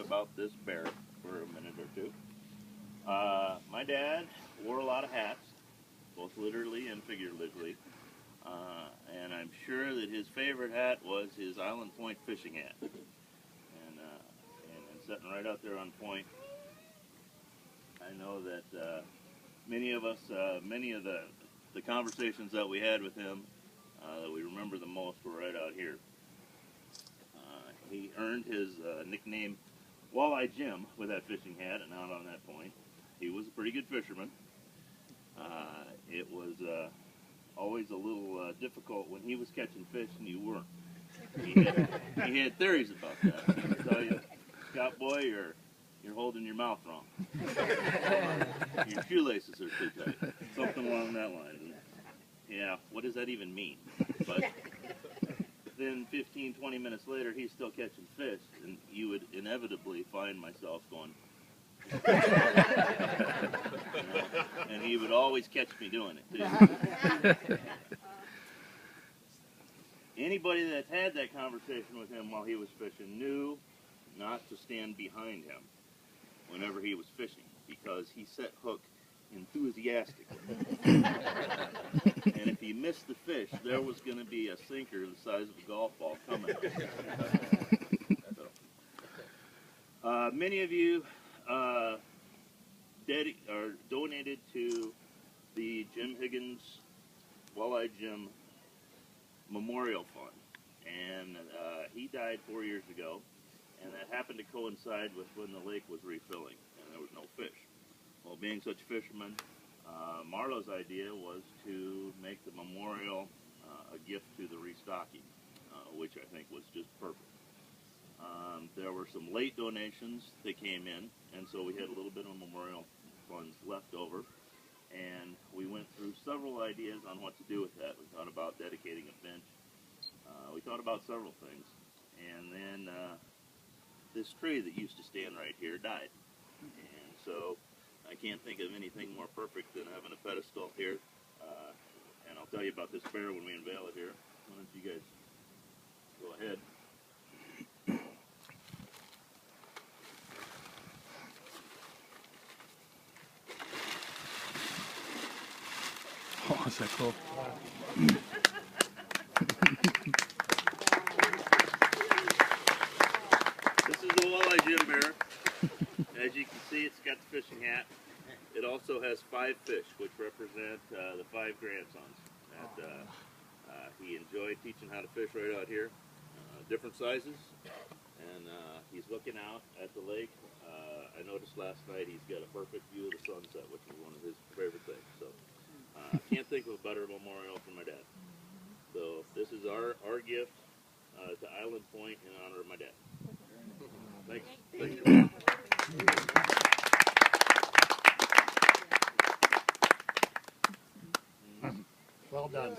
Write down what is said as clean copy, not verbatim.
about this bear for a minute or two. My dad wore a lot of hats, both literally and figuratively, and I'm sure that his favorite hat was his Island Pointe fishing hat. And sitting right out there on Pointe, I know that many of us, many of the conversations that we had with him that we remember the most were right out here. He earned his nickname Walleye Jim with that fishing hat and out on that point. He was a pretty good fisherman. It was always a little difficult when he was catching fish and you weren't. He had theories about that. He would tell you, Scott boy, you're holding your mouth wrong. Your shoelaces are too tight. Something along that line. And, yeah, what does that even mean? But then 15, 20 minutes later, he's still catching fish, and you would inevitably find myself going, and he would always catch me doing it, too. Anybody that's had that conversation with him while he was fishing knew not to stand behind him whenever he was fishing, because he set hook enthusiastically. And if he missed the fish, there was going to be a sinker the size of a golf ball coming. So, many of you donated to the Jim Higgins Walleye Jim Memorial Fund, and he died 4 years ago, and that happened to coincide with when the lake was refilling and there was no fish. Well, being such a fisherman, Marlo's idea was to make the memorial a gift to the restocking, which I think was just perfect. There were some late donations that came in, and so we had a little bit of memorial funds left over, and we went through several ideas on what to do with that. We thought about dedicating a bench. We thought about several things, and then this tree that used to stand right here died, and so I can't think of anything more perfect than having a pedestal here. And I'll tell you about this bear when we unveil it here. Why don't you guys go ahead. Oh, is that cool? This is the Walleye Jim bear. As you can see, it's got the fishing hat. It also has 5 fish, which represent the 5 grandsons that he enjoyed teaching how to fish right out here. Different sizes, and he's looking out at the lake. I noticed last night he's got a perfect view of the sunset, which is one of his favorite things. So I can't think of a better memorial for my dad. So this is our gift to Island Pointe in honor of my dad. Thanks. Thank you. Well done.